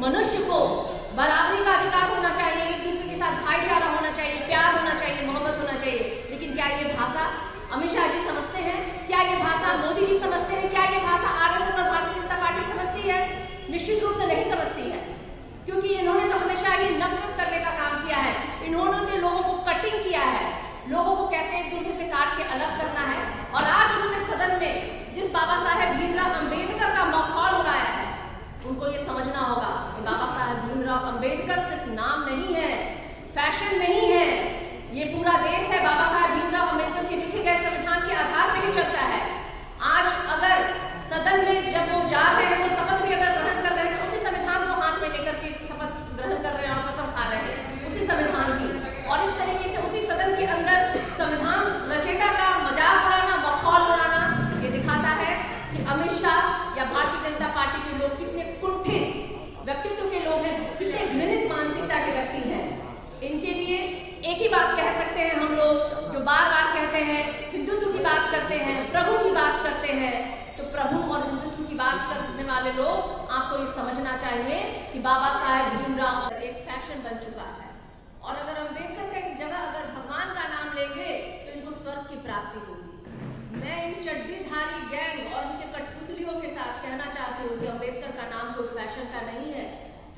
मनुष्य को बराबरी का अधिकार होना चाहिए, एक दूसरे के साथ भाईचारा होना चाहिए, प्यार होना चाहिए, मोहब्बत होना चाहिए। लेकिन क्या ये भाषा अमित शाह जी समझते हैं? क्या ये भाषा मोदी जी समझते हैं? क्या ये भाषा आरएसएस और भारतीय जनता पार्टी समझती है? निश्चित रूप से नहीं समझती है, क्योंकि इन्होंने तो हमेशा ये नफरत करने का काम किया है। इन्होंने तो लोगों को कटिंग किया है, लोगों को कैसे एक दूसरे से काट के अलग करना है। और आज उन्होंने सदन में जिस बाबा साहेब भीमराव अंबेडकर का मखौल उड़ाया है, उनको ये समझना होगा कि बाबा साहेब भीमराव अंबेडकर सिर्फ नाम नहीं है, फैशन नहीं है, ये पूरा देश है। बाबा साहेब भीमराव अंबेडकर के लिखे गए संविधान के आधार पर ही चलता है। आज अगर सदन में जब वो जा रहे हैं, वो शपथ भी अगर ग्रहण कर रहे हैं, तो उसी संविधान को हाथ में लेकर के शपथ ग्रहण कर रहे हैं और कसम खा रहे हैं उसी संविधान की। और इस तरीके से उसी सदन के अंदर संविधान रचयिता का मजाक उड़ाना, मखौल उड़ाना, ये दिखाता है कि अमित शाह या भारतीय जनता पार्टी के लोग कितने कुंठित व्यक्तित्व के लोग हैं, कितने घृणित मानसिकता के व्यक्ति हैं। इनके लिए एक ही बात कह सकते हैं हम लोग, जो बार बार कहते हैं, हिंदुत्व की बात करते हैं, प्रभु की बात करते हैं, तो प्रभु और हिंदुत्व की बात करने वाले लोग, आपको ये समझना चाहिए कि बाबा साहेब भीमराव एक फैशन बन चुका है। और अगर अम्बेडकर का एक जगह अगर भगवान का नाम लेंगे तो इनको स्वर्ग की प्राप्ति होगी। मैं इन चड्डीधारी गैंग और उनके कठपुतलियों के साथ कहना चाहती हूँ कि अम्बेडकर का नाम कोई फैशन का नहीं है,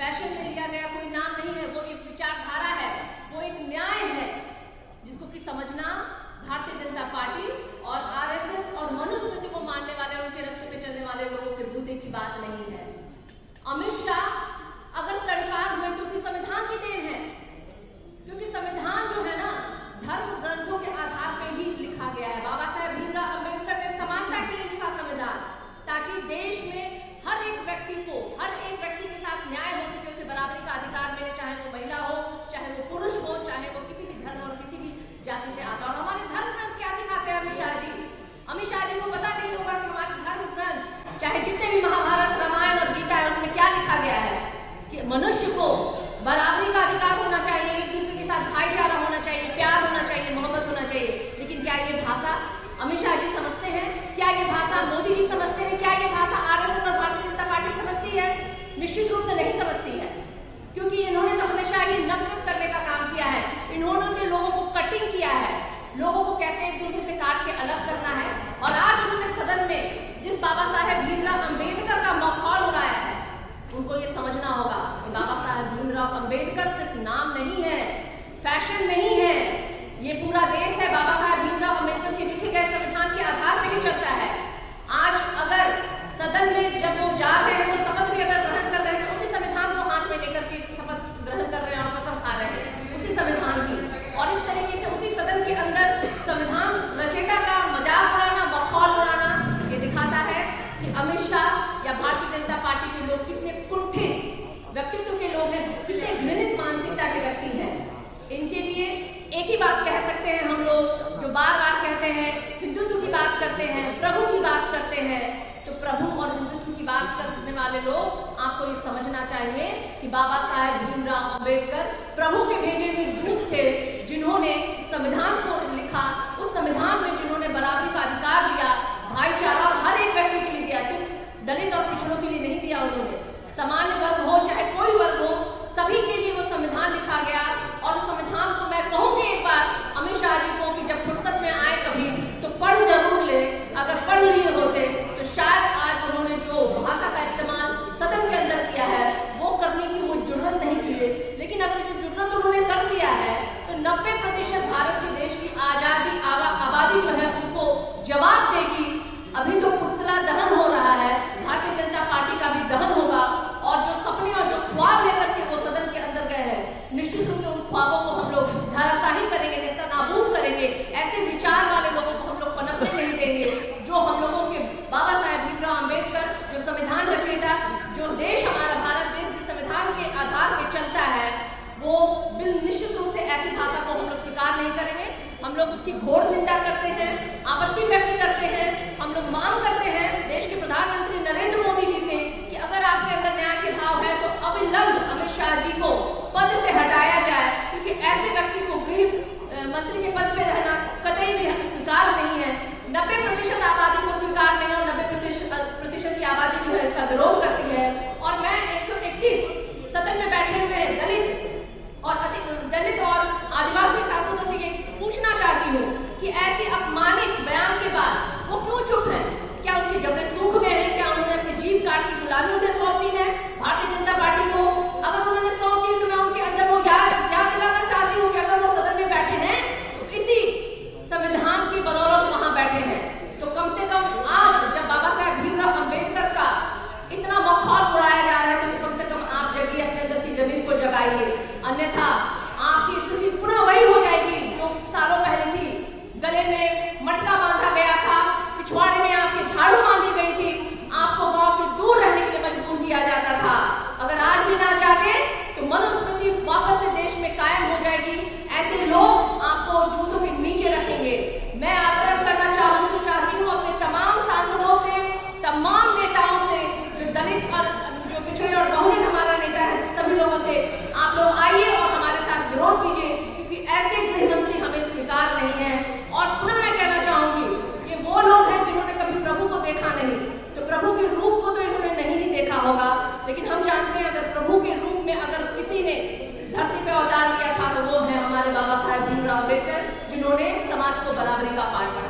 फैशन में लिया गया कोई नाम नहीं है, वो एक विचारधारा है, वो एक न्याय है, जिसको कि समझना भारतीय जनता पार्टी और आरएसएस और मनुस्मृति को मानने वाले, उनके रास्ते पे चलने वाले लोगों के बूते की बात नहीं है। अमित शाह अगर तड़पार हुए तो उसी संविधान की देन है, क्योंकि संविधान जो है ना, धर्म ग्रंथों के आधार पर ही लिखा गया है। बाबा साहेब भीमराव अंबेडकर ने समानता के लिए लिखा संविधान, ताकि देश में हर एक व्यक्ति को, हर एक व्यक्ति के साथ न्याय हो सके, उसे बराबरी का अधिकार मिले, चाहे वो महिला हो, चाहे वो पुरुष हो, चाहे वो किसी भी धर्म और किसी भी जाति से आता हो। हमारे धर्म ग्रंथ क्या सिखाते हैं अमित शाह जी? अमित शाह जी को पता नहीं होगा कि हमारे धर्म ग्रंथ, चाहे जितने भी महाभारत, रामायण और गीता है, उसमें क्या लिखा गया है कि मनुष्य को बराबरी का अधिकार होना चाहिए, एक दूसरे के साथ भाईचारा होना चाहिए, प्यार होना चाहिए, मोहब्बत होना चाहिए। लेकिन क्या ये भाषा अमित शाह जी समझते हैं? क्या ये भाषा मोदी जी समझते हैं? क्या ये भाषा आरएसएस और भारतीय जनता पार्टी समझती है? निश्चित रूप से नहीं समझती है, क्योंकि इन्होंने तो हमेशा ये नफरत करने का काम किया है। इन्होंने तो लोगों को कटिंग किया है, लोगों को कैसे एक दूसरे से काट के अलग करना है। और आज उन्होंने सदन में जिस बाबा साहेब भीमराव अंबेडकर का मखौल उड़ाया है, उनको ये समझना होगा कि बाबा साहेब भीमराव अंबेडकर सिर्फ नाम नहीं है, फैशन नहीं है, ये पूरा देश है। बाबा साहेब भीमराव अंबेडकर के लिखे गए संविधान के आधार पर ही चलता है। आज अगर सदन में जब वो जा रहे हैं, वो शपथ भी अगर ग्रहण कर रहे हैं, तो उसी संविधान को हाथ में लेकर के शपथ ग्रहण कर रहे हैं और कसम खा रहे हैं उसी संविधान की। और इस तरीके से उसी सदन के अंदर संविधान रचयिता का मजाक उड़ाना, मखौल उड़ाना, ये दिखाता है कि अमित शाह या भारतीय जनता पार्टी के लोग कितने कुंठित व्यक्तित्व के लोग हैं, कितने घृणित मानसिकता के व्यक्ति हैं। इनके लिए एक ही बात कह सकते हैं हम लोग, जो बार बार कहते हैं, हिंदुत्व की बात करते हैं, प्रभु की बात करते हैं, तो प्रभु और हिंदुत्व की बात करने वाले लोग, आपको ये समझना चाहिए कि बाबा साहेब भीमराव अंबेडकर प्रभु के भेजे हुए दूत थे, जिन्होंने संविधान को लिखा। उस संविधान में जिन्होंने बराबरी का अधिकार दिया, भाईचारा और हर एक व्यक्ति के लिए दिया, सिर्फ दलित और पिछड़ों के लिए नहीं दिया। उन्होंने सामान्य वर्ग हो चाहे कोई वर्ग हो, सभी के लिए वो संविधान लिखा गया। और उस संविधान को मैं कहूंगी एक बार अमित शाह जी को कि जब फुर्सत में आए कभी तो पढ़ जरूर ले। अगर पढ़ लिए होते तो शायद आज उन्होंने जो भाषा का इस्तेमाल सदन के अंदर किया है, वो करने की वो जुर्रत नहीं की है। लेकिन अगर जो जुर्रत उन्होंने कर लिया है, तो 90% भारत के देश की आबादी जो है, उनको जवाब देगी। अभी तो पुतला दहन हो रहा है, भारतीय जनता पार्टी का भी दहन होगा। और जो सपने और जो ख्वाब लेकर के वो सदन के अंदर गए हैं, निश्चित रूप से उन ख्वाबों को हम लोग धराशाही करेंगे, नेस्तनाबूद करेंगे। ऐसे विचार वाले लोगों को हम लोग पनपने नहीं देंगे, जो हम लोगों के बाबा साहेब भीमराव अंबेडकर, जो संविधान रचयिता, जो देश हमारा भारत देश जिस संविधान के आधार पर चलता है, वो निश्चित रूप से ऐसी भाषा को हम लोग स्वीकार नहीं करेंगे। हम लोग उसकी घोर निंदा करते हैं, आपत्ति व्यक्त करते हैं। हम लोग मांग करते हैं देश के प्रधानमंत्री नरेंद्र मोदी जी से कि अगर आपके अंदर न्याय के भाव है तो अविलंब अमित शाह जी को पद से हटाया जाए, क्योंकि ऐसे व्यक्ति को गृह मंत्री के पद पे रहना कतई भी स्वीकार नहीं है। 90% आबादी को स्वीकार नहीं है और 90% की आबादी जो है इसका विरोध करती है। और मैं 131 पूछना चाहती हूँ कि ऐसे अपमानित बयान के बाद वो क्यों चुप है? क्या उनके जबड़े सूख गए हैं? क्या उन्होंने अपनी जीभ काट की गुलामी उन्हें सौंप दी है भारतीय जनता पार्टी को? अगर उन्होंने सौंप दी तो मैं उनके अंदर वो याद दिलाना चाहती हूँ कि अगर वो सदन में बैठे हैं तो इसी संविधान की बदौलत वहां बैठे हैं। तो कम से कम आज जब बाबा साहेब भीमराव अम्बेडकर का इतना मखौल उड़ाया जा रहा है तो कम से कम आप जगिए, अपने अंदर की जमीन को जगाइए, अन्यथा आपकी स्थिति पुनः वही हो जाएगी जो सालों पहले थी। गले में मटका बांधा गया था, पिछवाड़े में आपके झाड़ू बांधी गई थी, आपको गांव के दूर रहने के लिए मजबूर किया जाता था। अगर आज भी ना जागे तो मनुस्मृति वापस से देश में कायम हो जाएगी। ऐसे लोग आपको जूतों के नीचे रखेंगे। मैं आग्रह करना चाहती हूँ अपने तमाम सांसदों से, तमाम नेताओं से, जो दलित और जो पिछड़े और बहुजन हमारा नेता है, सभी लोगों से आप लोग आइए और हमारे साथ विरोध कीजिए, क्योंकि ऐसे गृह मंत्री हमें स्वीकार नहीं है। और पुनः मैं कहना चाहूंगी, ये वो लोग हैं जिन्होंने कभी प्रभु को देखा नहीं, तो प्रभु के रूप को तो इन्होंने नहीं देखा होगा, लेकिन हम जानते हैं अगर प्रभु के रूप में अगर किसी ने धरती पे अवतार लिया था तो वो है हमारे बाबा साहेब भीमराव अम्बेडकर, जिन्होंने समाज को बराबरी का पाठ पढ़ाया।